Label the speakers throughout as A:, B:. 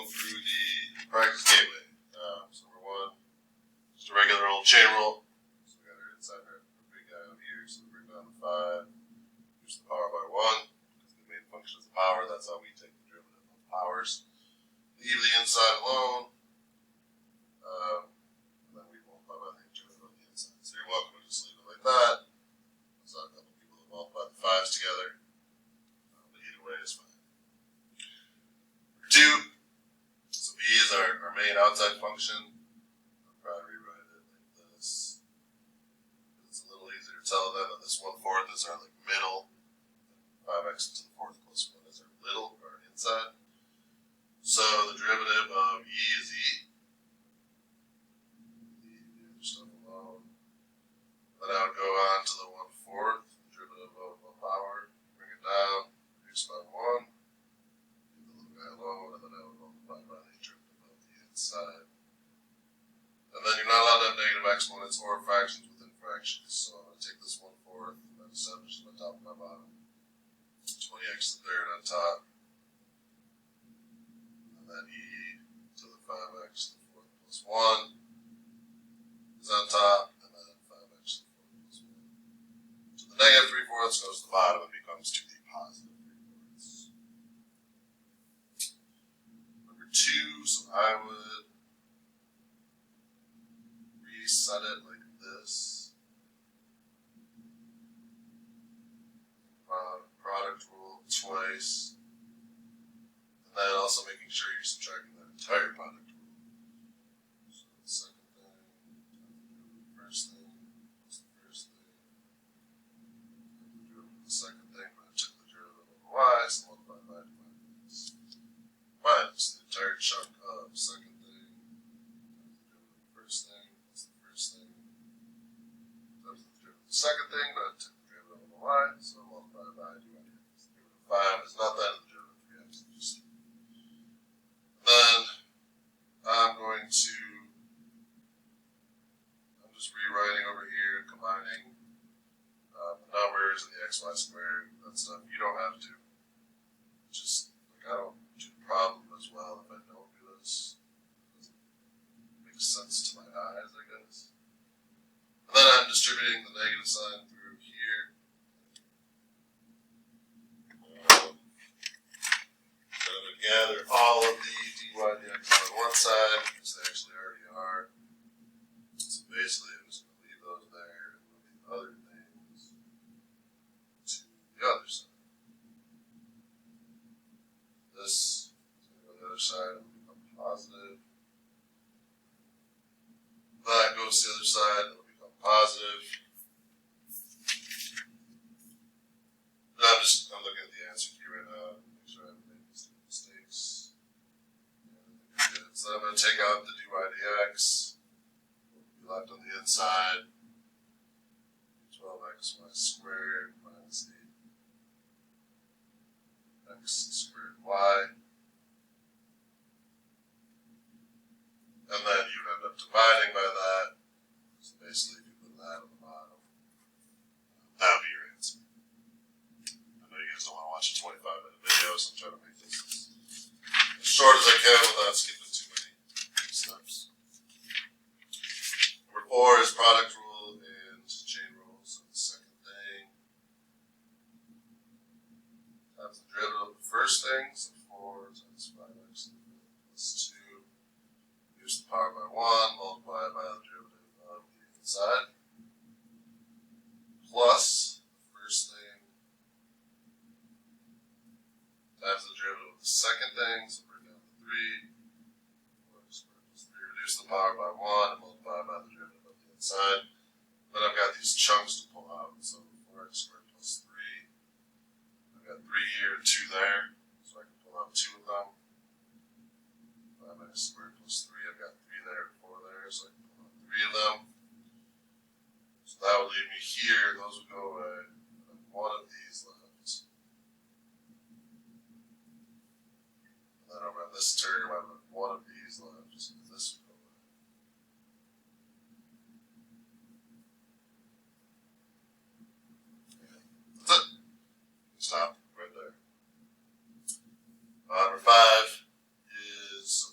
A: through the practice gateway. So number one, just a regular old chain rule. So we got our inside our big guy out here. So we bring down the 5, reduce the power by 1. Because the main function is the power. That's how we take the derivative of powers. Leave the inside alone. And then we multiply by the derivative of the inside. So you're welcome to just leave it like that. So a couple people have multiplied the 5s together. But either way is fine. 2. So b is our main outside function. I'll probably rewrite it like this. It's a little easier to tell then that this 1/4 is our like middle. 5x to the 4th plus 1 is our middle or inside. So the derivative of e is e. Leave the other stuff alone. Then I would go on to the 1/4, the derivative of a power, bring it down, reduce by 1. Alone, and then I would multiply by the derivative of the inside. And then you're not allowed to have negative exponents or fractions within fractions. So I'm going to take this 1/4 and establish my top and my bottom. 20x to the 3rd on top. And then e to the 5x to the 4th plus 1 is on top. And then 5x to the 4th plus 1. So the negative 3/4 goes to the bottom and becomes to the positive 3/4. 2, so I would reset it like this. Product rule twice. And then also making sure you're subtracting the entire product rule. So the second thing, the first thing, plus the first thing. The second thing, but I took the derivative of y, so multiply by this. Minus the entire chunk of second thing, first thing, that's the first thing, that's the derivative of the second thing, but I took the derivative of the y, so multiply by dy dx. The derivative of 5 is not that, and the derivative of 3x is just. Then I'm just rewriting over here, combining the numbers and the xy squared, that stuff. You don't have to. Just, like, I don't do the problem as well if I don't do this. It doesn't make sense to my eyes, I guess. And then I'm distributing the negative sign through here. I'm going to gather all of the dy dx on one side, because they actually already are. So basically, I'm just going to leave those there and move the other things to the other side. This is going to go to the other side and become positive. That goes to the other side and it'll become positive. And I'm looking at the answer key right now to make sure I haven't made any mistakes. So I'm going to take out the dy dx. Be left on the inside. 12xy squared minus 8x squared y. And then you end up dividing by that. So basically, if you put that on the bottom, that would be your answer. I know you guys don't want to watch a 25-minute video, so I'm trying to make this as short as I can without skipping too many steps. Number 4 is product rule and chain rule. So the second thing times the derivative of the first thing. So 4 times 5x plus 2. Reduce the power by 1, multiply by the derivative of the inside. Plus the first thing times the derivative of the second thing. So bring down the 3. 4x squared plus 3. Reduce the power by 1 and multiply by the derivative of the inside. Then I've got these chunks to pull out. So 4x squared plus 3. I've got 3 here and 2 there. So I can pull out 2 of them. 5x squared plus 3. I've got 3 there and 4 there. So I can pull out 3 of them. So that would leave me here. Those would go away. And one of these left. And then over on this term, I have one of these left. So this would go away. That's it. Stop right there. Number 5 is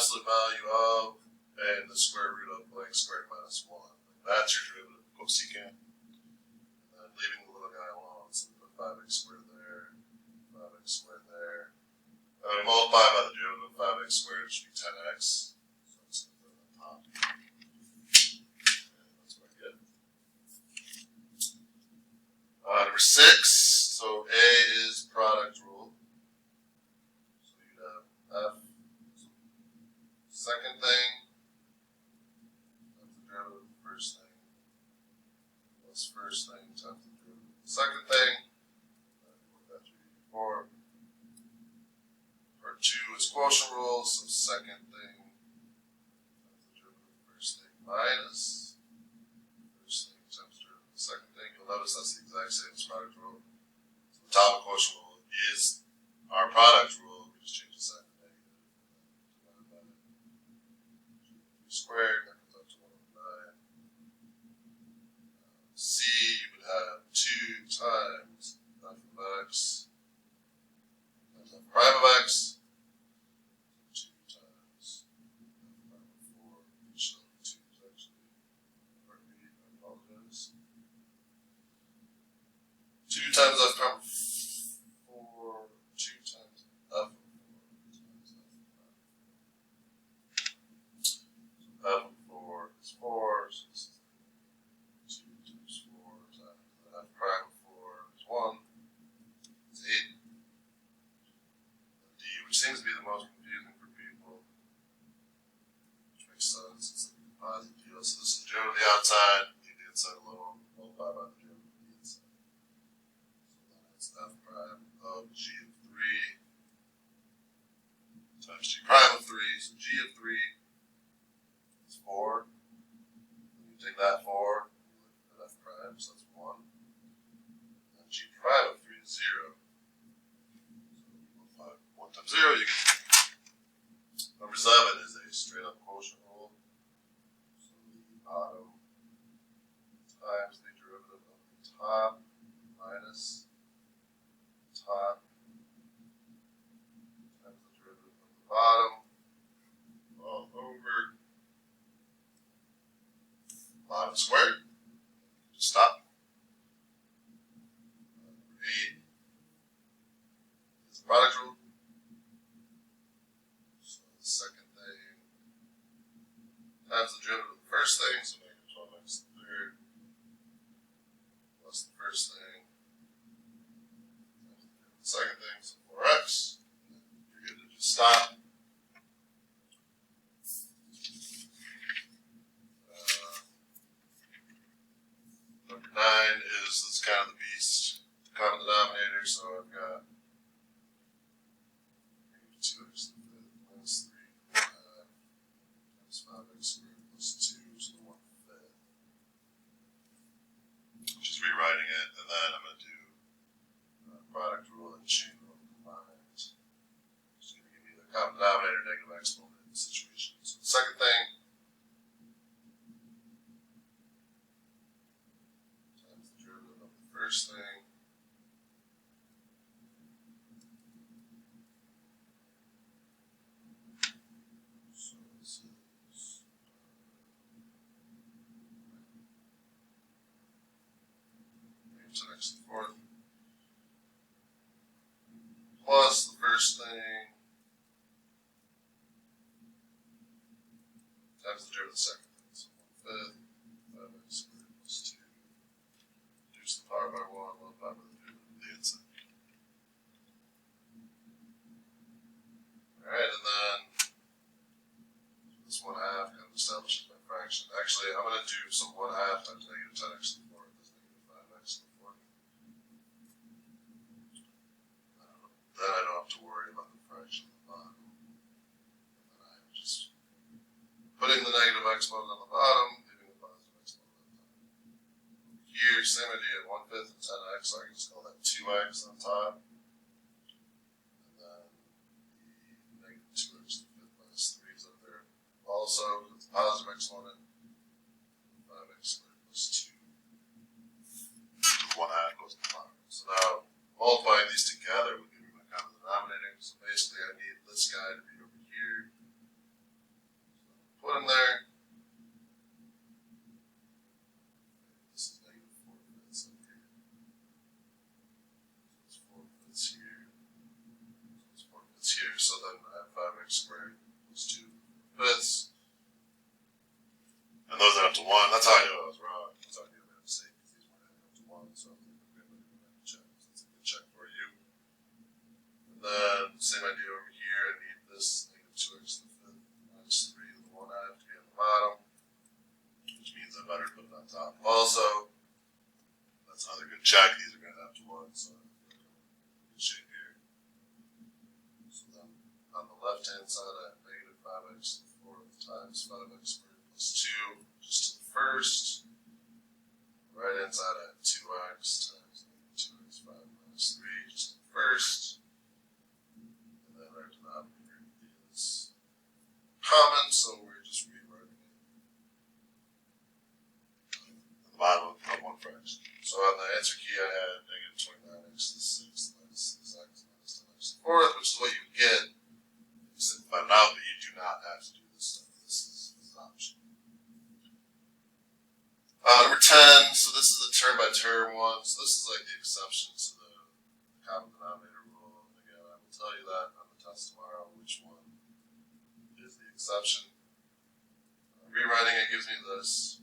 A: absolute value of, and the square root of blank squared minus 1. That's your derivative.
B: Go secant.
A: And then leaving the little guy alone, so we put 5x squared there, 5x squared there. And then multiply by the derivative of 5x squared, it should be 10x. So let's put it on top. And that's what I get. Number 6. So A is product rule. So you'd have F. Second thing, that's the derivative of the first thing. Plus first thing times the derivative of the second thing. That should be 4. Part 2 is quotient rule, so second thing times the derivative of the first thing minus first thing times the derivative of the second thing. You'll notice that's the exact same as product rule. So the top of quotient rule is our product rule. We just change the sign to negative. Squared, that comes out to 109. C, you would have 2 times f of x times f prime of x, 2 times f prime of 4, which 2 is actually part B, I apologize. 2 times f prime of 4, 2 times f of 4 times f prime. F of 4 is 4, so this is 2 times 4 times f prime of 4 is 1. It's 8. And D, which seems to be the most confusing for people, which makes sense. It's like a composite deal. So this is the derivative of the outside, leave the inside alone, multiply by the derivative of the inside. So then it's f prime of g of 3 times g prime of 3. So g of 3 is 4. Then you take that 4, you look at f prime, so that's 1. And g prime of 3 is 0. So 1 times 0, you get 3. Number 7 is a straight up quotient rule. So the bottom times the derivative of the top minus the top times the derivative of the bottom all over bottom squared. Just stop. Number 8 is the product rule. So the second thing times the derivative of the first thing, so negative 12x the third, plus the first thing times the derivative of the second thing, so 4x. And then you're good to just stop. Number 9 is this kind of the beast, the common denominator, so I've got negative 2x to the fifth minus 3 times 5x squared plus 2 to the 1/5. Just rewriting it, and then I'm going to do product rule and chain rule combined. Just going to give me the common denominator, negative exponent in the situation. So the second thing times the derivative of the first thing. So this is negative 10x to the fourth plus the first thing times the derivative of the second thing. So 1/5, 5x squared plus 2. Reduce the power by 1, multiply by the derivative of the inside. Alright, and then this 1/2 kind of establishes my fraction. Actually, I'm going to do some 1/2 times negative 10x to the fourth is negative 5x to the fourth. Then I don't have to worry about the fraction at the bottom. And then I'm just putting the negative exponent on the bottom, leaving the positive exponent on top. Here, same idea, 1/5 of 10x, so I can just call that 2x on top. And then the negative 2x to the fifth minus 3 is up there. Also, with the positive exponent, 5x squared plus 2. 1/2 goes to the bottom. So now, multiplying these together. together would give me my common denominator. So basically I need this guy to be over here, put in there. This is negative 4/5 up here. It's 4/5 here. It's 4/5 here. So then I have 5x squared plus 2/5. And those add up to 1. That's how I knew I was wrong. That's how I knew I made a mistake, because these weren't adding up to 1. So I'm going to go ahead and check. So that's a good check for you. And then, same idea over here. I need this negative 2x to the 5th minus 3 to the 1 I have to be on the bottom, which means I better put it on top also. That's another good check. These are going to have to 1, so I'm in good shape here. So then, on the left hand side, I have negative 5x to the 4th times 5x squared plus 2 just to the first. Right hand side, I have 2x times negative 2x 5 minus 3 just to the first. And then right to the bottom here is common, so we're just rewriting it at the bottom of one fraction. So on the answer key, I had negative 29x to the 6th minus 6x minus 10x to the 4th, which is what you would get if you simplify it out, but you do not have to do this stuff. This is an option. Number 10, so this is the term by term one. So this is like the exception to the common denominator rule. And again, I will tell you that on the test tomorrow, which one is the exception. Rewriting it gives me this.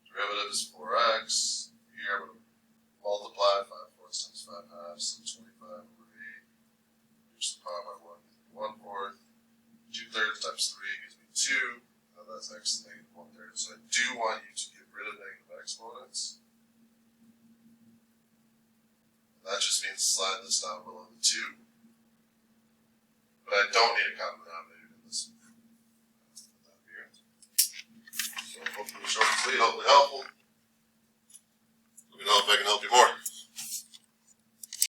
A: Derivative is 4x. Here I'm going to multiply 5/4 times 5/2, so 25 over 8. Reduce the power by 1, 1/4. 2/3 times 3 gives me 2. Now that's x to the negative 1/3. So I do want you to get rid of negative exponents. And that just means slide this down below the 2. But I don't need a common denominator.